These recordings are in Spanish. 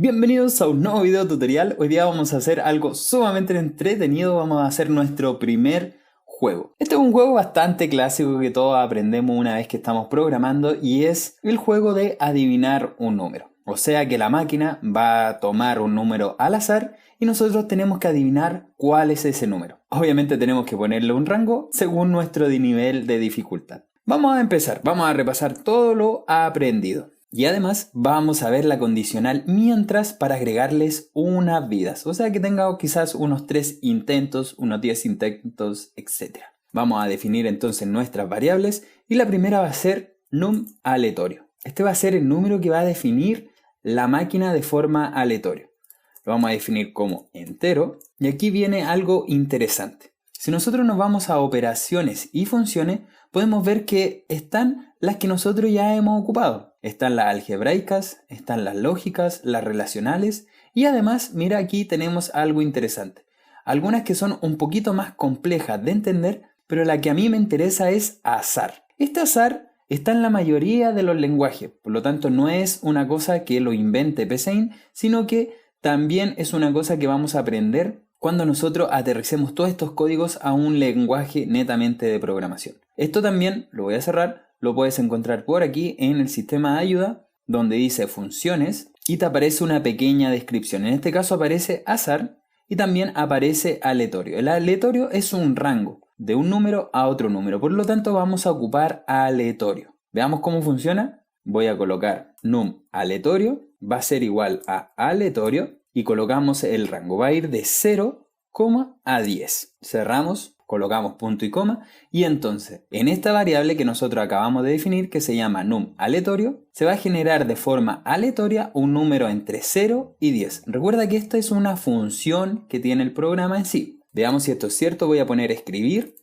Bienvenidos a un nuevo video tutorial. Hoy día vamos a hacer algo sumamente entretenido. Vamos a hacer nuestro primer juego. Este es un juego bastante clásico que todos aprendemos una vez que estamos programando y es el juego de adivinar un número. O sea que la máquina va a tomar un número al azar y nosotros tenemos que adivinar cuál es ese número. Obviamente tenemos que ponerle un rango según nuestro nivel de dificultad. Vamos a empezar, vamos a repasar todo lo aprendido. Y además vamos a ver la condicional mientras para agregarles unas vidas. O sea que tenga quizás unos 3 intentos, unos 10 intentos, etc. Vamos a definir entonces nuestras variables y la primera va a ser num aleatorio. Este va a ser el número que va a definir la máquina de forma aleatoria. Lo vamos a definir como entero y aquí viene algo interesante. Si nosotros nos vamos a operaciones y funciones, podemos ver que están las que nosotros ya hemos ocupado. Están las algebraicas, están las lógicas, las relacionales y además, mira, aquí tenemos algo interesante. Algunas que son un poquito más complejas de entender, pero la que a mí me interesa es azar. Este azar está en la mayoría de los lenguajes, por lo tanto no es una cosa que lo invente Psain, sino que también es una cosa que vamos a aprender cuando nosotros aterricemos todos estos códigos a un lenguaje netamente de programación. Esto también, lo voy a cerrar, lo puedes encontrar por aquí en el sistema de ayuda, donde dice funciones, y te aparece una pequeña descripción. En este caso aparece azar y también aparece aleatorio. El aleatorio es un rango de un número a otro número, por lo tanto vamos a ocupar aleatorio. Veamos cómo funciona. Voy a colocar num aleatorio, va a ser igual a aleatorio, y colocamos el rango, va a ir de 0, a 10. Cerramos, colocamos punto y coma y entonces en esta variable que nosotros acabamos de definir que se llama num aleatorio, se va a generar de forma aleatoria un número entre 0 y 10. Recuerda que esta es una función que tiene el programa en sí. Veamos si esto es cierto, voy a poner escribir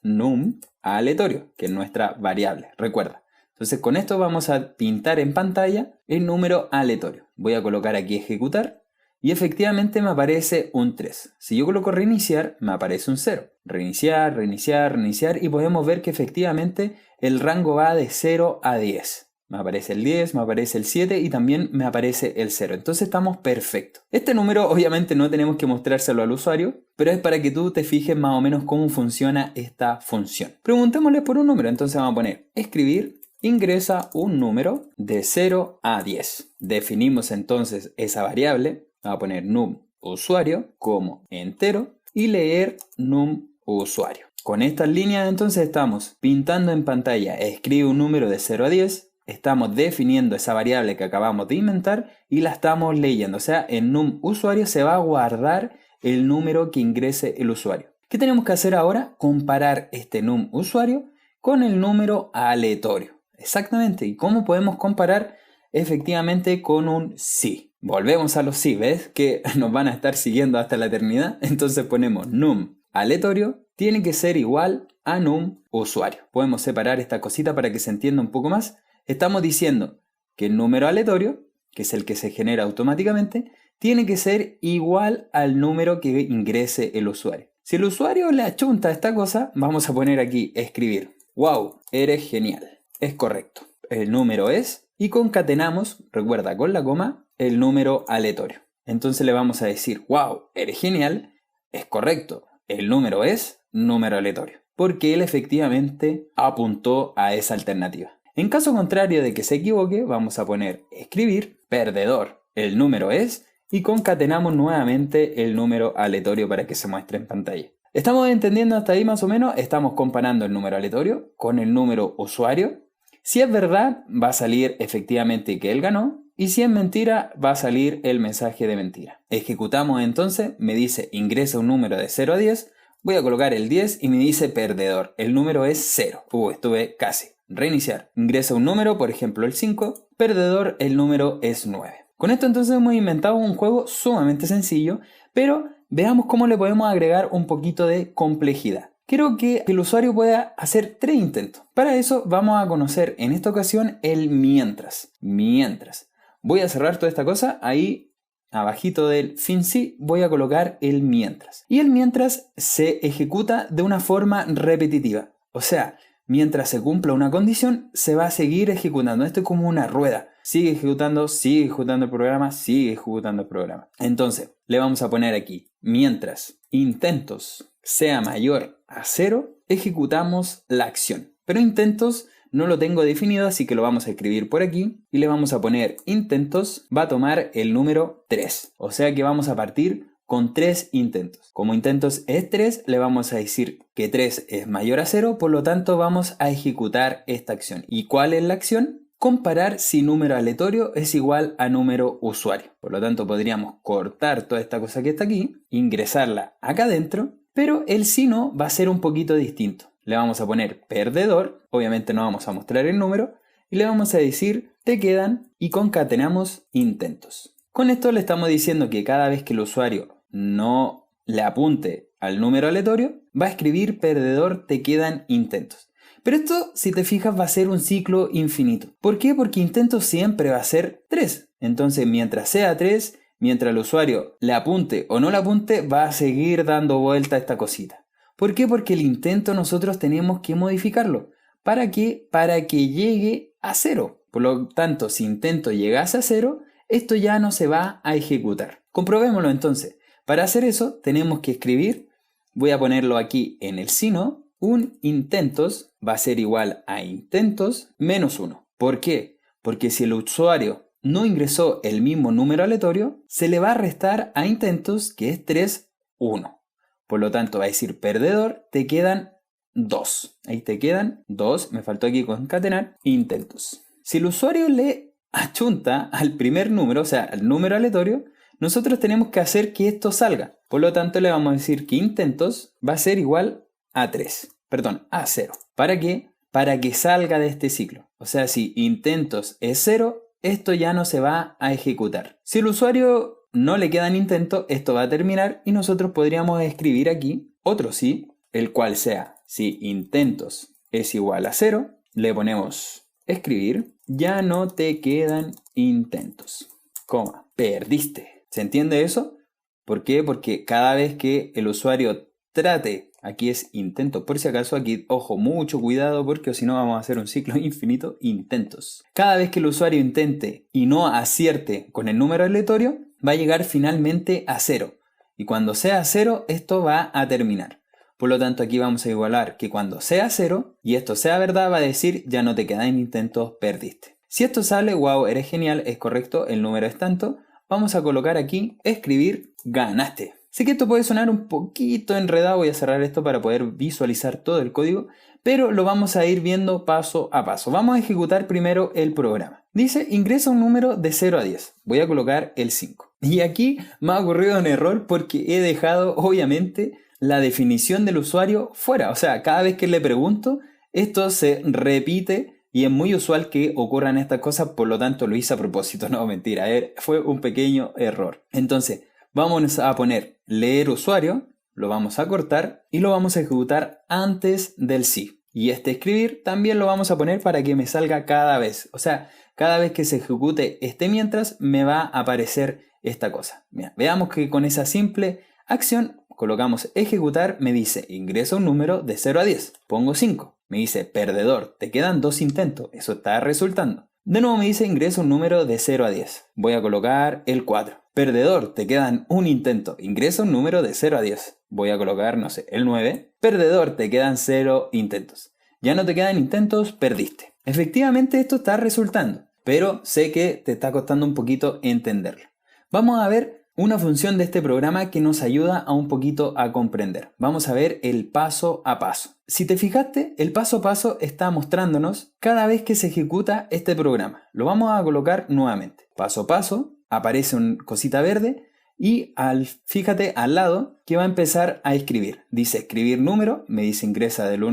num aleatorio, que es nuestra variable, recuerda. Entonces con esto vamos a pintar en pantalla el número aleatorio. Voy a colocar aquí ejecutar y efectivamente me aparece un 3. Si yo coloco reiniciar, me aparece un 0. Reiniciar, reiniciar, reiniciar y podemos ver que efectivamente el rango va de 0 a 10. Me aparece el 10, me aparece el 7 y también me aparece el 0. Entonces estamos perfectos. Este número obviamente no tenemos que mostrárselo al usuario, pero es para que tú te fijes más o menos cómo funciona esta función. Preguntémosle por un número, entonces vamos a poner escribir. Ingresa un número de 0 a 10. Definimos entonces esa variable. Vamos a poner num usuario como entero y leer num usuario. Con estas líneas entonces estamos pintando en pantalla escribe un número de 0 a 10. Estamos definiendo esa variable que acabamos de inventar y la estamos leyendo. O sea, en num usuario se va a guardar el número que ingrese el usuario. ¿Qué tenemos que hacer ahora? Comparar este num usuario con el número aleatorio. Exactamente. ¿Y cómo podemos comparar efectivamente con un sí? Volvemos a los sí, ¿ves? Que nos van a estar siguiendo hasta la eternidad. Entonces ponemos num aleatorio tiene que ser igual a num usuario. Podemos separar esta cosita para que se entienda un poco más. Estamos diciendo que el número aleatorio, que es el que se genera automáticamente, tiene que ser igual al número que ingrese el usuario. Si el usuario le achunta esta cosa, vamos a poner aquí escribir. ¡Wow! Eres genial. Es correcto. El número es y concatenamos, recuerda con la coma, el número aleatorio. Entonces le vamos a decir, wow, eres genial, es correcto. El número es número aleatorio. Porque él efectivamente apuntó a esa alternativa. En caso contrario de que se equivoque, vamos a poner escribir, perdedor. El número es y concatenamos nuevamente el número aleatorio para que se muestre en pantalla. ¿Estamos entendiendo hasta ahí más o menos? Estamos comparando el número aleatorio con el número usuario. Si es verdad, va a salir efectivamente que él ganó. Y si es mentira, va a salir el mensaje de mentira. Ejecutamos entonces, me dice ingresa un número de 0 a 10. Voy a colocar el 10 y me dice perdedor. El número es 0. Estuve casi. Reiniciar. Ingresa un número, por ejemplo el 5. Perdedor, el número es 9. Con esto entonces hemos inventado un juego sumamente sencillo, pero veamos cómo le podemos agregar un poquito de complejidad. Quiero que el usuario pueda hacer 3 intentos. Para eso vamos a conocer en esta ocasión el mientras. Mientras. Voy a cerrar toda esta cosa. Ahí abajito del fin sí voy a colocar el mientras. Y el mientras se ejecuta de una forma repetitiva. O sea, mientras se cumpla una condición, se va a seguir ejecutando. Esto es como una rueda. Sigue ejecutando el programa, sigue ejecutando el programa. Entonces, le vamos a poner aquí, mientras intentos sea mayor a 0, ejecutamos la acción. Pero intentos no lo tengo definido, así que lo vamos a escribir por aquí y le vamos a poner intentos, va a tomar el número 3. O sea que vamos a partir con 3 intentos. Como intentos es 3, le vamos a decir que 3 es mayor a 0, por lo tanto vamos a ejecutar esta acción. ¿Y cuál es la acción? Comparar si número aleatorio es igual a número usuario. Por lo tanto podríamos cortar toda esta cosa que está aquí, ingresarla acá adentro, pero el signo va a ser un poquito distinto. Le vamos a poner perdedor, obviamente no vamos a mostrar el número, y le vamos a decir te quedan y concatenamos intentos. Con esto le estamos diciendo que cada vez que el usuario no le apunte al número aleatorio, va a escribir perdedor te quedan intentos. Pero esto, si te fijas, va a ser un ciclo infinito. ¿Por qué? Porque intentos siempre va a ser 3. Entonces, mientras sea 3, mientras el usuario le apunte o no le apunte, va a seguir dando vuelta a esta cosita. ¿Por qué? Porque el intento nosotros tenemos que modificarlo. ¿Para qué? Para que llegue a 0. Por lo tanto, si intento llegase a 0, esto ya no se va a ejecutar. Comprobémoslo entonces. Para hacer eso, tenemos que escribir, voy a ponerlo aquí en el signo, un intentos va a ser igual a intentos menos 1. ¿Por qué? Porque si el usuario no ingresó el mismo número aleatorio, se le va a restar a intentos, que es 3, 1. Por lo tanto, va a decir perdedor, te quedan 2. Ahí te quedan 2, me faltó aquí concatenar, intentos. Si el usuario le achunta al primer número, o sea, al número aleatorio, nosotros tenemos que hacer que esto salga. Por lo tanto, le vamos a decir que intentos va a ser igual a 3. Perdón, a 0. ¿Para qué? Para que salga de este ciclo. O sea, si intentos es 0, esto ya no se va a ejecutar. Si el usuario no le quedan intentos, esto va a terminar y nosotros podríamos escribir aquí otro sí, el cual sea si intentos es igual a 0, le ponemos escribir, ya no te quedan intentos, coma, perdiste. ¿Se entiende eso? ¿Por qué? Porque cada vez que el usuario trate, aquí es intento, por si acaso aquí, ojo, mucho cuidado porque si no vamos a hacer un ciclo infinito, intentos. Cada vez que el usuario intente y no acierte con el número aleatorio, va a llegar finalmente a 0. Y cuando sea 0, esto va a terminar. Por lo tanto, aquí vamos a igualar que cuando sea 0 y esto sea verdad, va a decir ya no te quedan intentos, perdiste. Si esto sale, wow, eres genial, es correcto, el número es tanto, vamos a colocar aquí, escribir, ganaste. Sé que esto puede sonar un poquito enredado, voy a cerrar esto para poder visualizar todo el código, pero lo vamos a ir viendo paso a paso. Vamos a ejecutar primero el programa. Dice, ingresa un número de 0 a 10. Voy a colocar el 5. Y aquí me ha ocurrido un error porque he dejado, obviamente, la definición del usuario fuera. O sea, cada vez que le pregunto, esto se repite y es muy usual que ocurran estas cosas, por lo tanto lo hice a propósito. No, mentira, fue un pequeño error. Entonces, vamos a poner leer usuario, lo vamos a cortar y lo vamos a ejecutar antes del sí. Y este escribir también lo vamos a poner para que me salga cada vez. O sea, cada vez que se ejecute este mientras me va a aparecer esta cosa. Mira, veamos que con esa simple acción colocamos ejecutar, me dice ingresa un número de 0 a 10. Pongo 5. Me dice perdedor, te quedan 2 intentos. Eso está resultando. De nuevo me dice ingresa un número de 0 a 10. Voy a colocar el 4. Perdedor, te quedan un intento. Ingresa un número de 0 a 10. Voy a colocar, no sé, el 9. Perdedor, te quedan 0 intentos. Ya no te quedan intentos, perdiste. Efectivamente esto está resultando, pero sé que te está costando un poquito entenderlo. Vamos a ver una función de este programa que nos ayuda a un poquito a comprender. Vamos a ver el paso a paso. Si te fijaste, el paso a paso está mostrándonos cada vez que se ejecuta este programa. Lo vamos a colocar nuevamente. Paso a paso, aparece una cosita verde y fíjate al lado que va a empezar a escribir. Dice escribir número, me dice ingresa del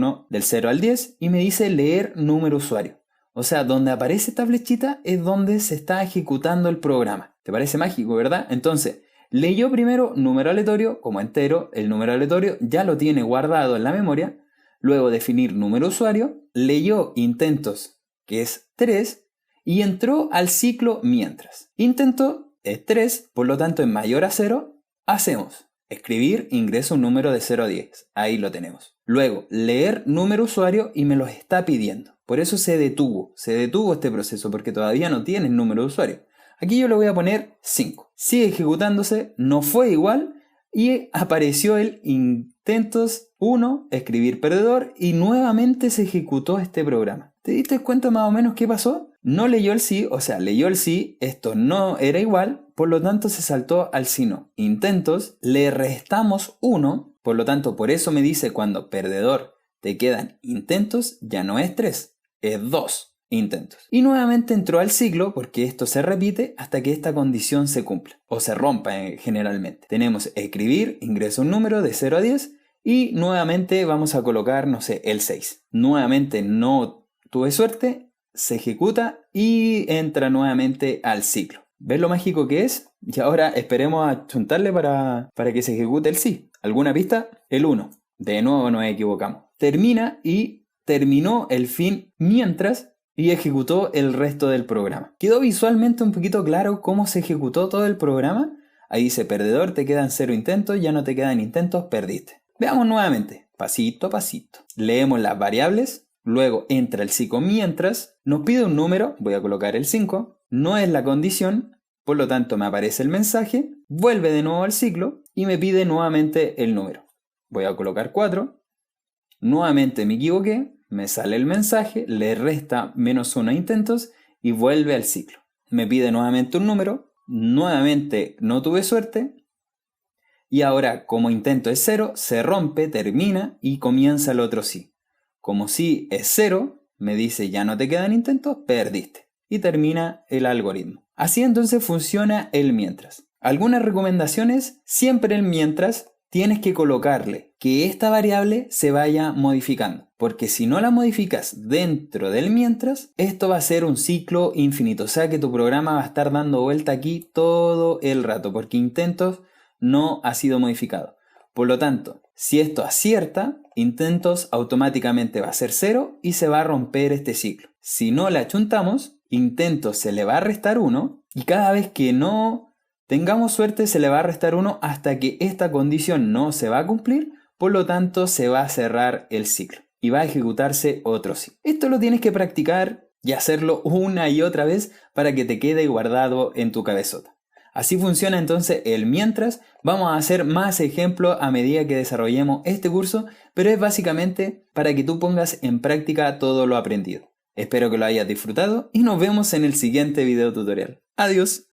0 al 10 y me dice leer número usuario. O sea, donde aparece esta flechita es donde se está ejecutando el programa. ¿Te parece mágico, verdad? Entonces, leyó primero número aleatorio como entero. El número aleatorio ya lo tiene guardado en la memoria. Luego definir número usuario. Leyó intentos, que es 3. Y entró al ciclo mientras. Intento es 3, por lo tanto es mayor a 0. Hacemos escribir, ingreso un número de 0 a 10. Ahí lo tenemos. Luego, leer número usuario y me los está pidiendo. Por eso se detuvo este proceso porque todavía no tiene el número de usuario. Aquí yo le voy a poner 5. Sigue ejecutándose, no fue igual y apareció el intentos 1, escribir perdedor y nuevamente se ejecutó este programa. ¿Te diste cuenta más o menos qué pasó? No leyó el sí, o sea, leyó el sí, esto no era igual, por lo tanto se saltó al sí no. Intentos, le restamos 1, por lo tanto por eso me dice cuando perdedor te quedan intentos, ya no es 3, es 2 intentos. Y nuevamente entró al ciclo porque esto se repite hasta que esta condición se cumpla, o se rompa generalmente. Tenemos escribir, ingreso un número de 0 a 10 y nuevamente vamos a colocar, no sé, el 6. Nuevamente no tuve suerte, se ejecuta y entra nuevamente al ciclo. ¿Ves lo mágico que es? Y ahora esperemos a chuntarle para que se ejecute el sí. ¿Alguna pista? El 1. De nuevo nos equivocamos. Termina y terminó el fin mientras y ejecutó el resto del programa. ¿Quedó visualmente un poquito claro cómo se ejecutó todo el programa? Ahí dice perdedor, te quedan 0 intentos, ya no te quedan intentos, perdiste. Veamos nuevamente, pasito a pasito. Leemos las variables. Luego entra el ciclo mientras, nos pide un número, voy a colocar el 5, no es la condición, por lo tanto me aparece el mensaje, vuelve de nuevo al ciclo y me pide nuevamente el número. Voy a colocar 4, nuevamente me equivoqué, me sale el mensaje, le resta -1 intentos y vuelve al ciclo. Me pide nuevamente un número, nuevamente no tuve suerte y ahora como intento es 0, se rompe, termina y comienza el otro sí. Como si es 0, me dice ya no te quedan intentos, perdiste. Y termina el algoritmo. Así entonces funciona el mientras. Algunas recomendaciones, siempre el mientras tienes que colocarle que esta variable se vaya modificando. Porque si no la modificas dentro del mientras, esto va a ser un ciclo infinito. O sea que tu programa va a estar dando vuelta aquí todo el rato. Porque intentos no ha sido modificado. Por lo tanto, si esto acierta, intentos automáticamente va a ser 0 y se va a romper este ciclo. Si no la achuntamos, intentos se le va a restar 1 y cada vez que no tengamos suerte se le va a restar 1 hasta que esta condición no se va a cumplir, por lo tanto se va a cerrar el ciclo y va a ejecutarse otro ciclo. Esto lo tienes que practicar y hacerlo una y otra vez para que te quede guardado en tu cabezota. Así funciona entonces el mientras. Vamos a hacer más ejemplos a medida que desarrollemos este curso, pero es básicamente para que tú pongas en práctica todo lo aprendido. Espero que lo hayas disfrutado y nos vemos en el siguiente video tutorial. Adiós.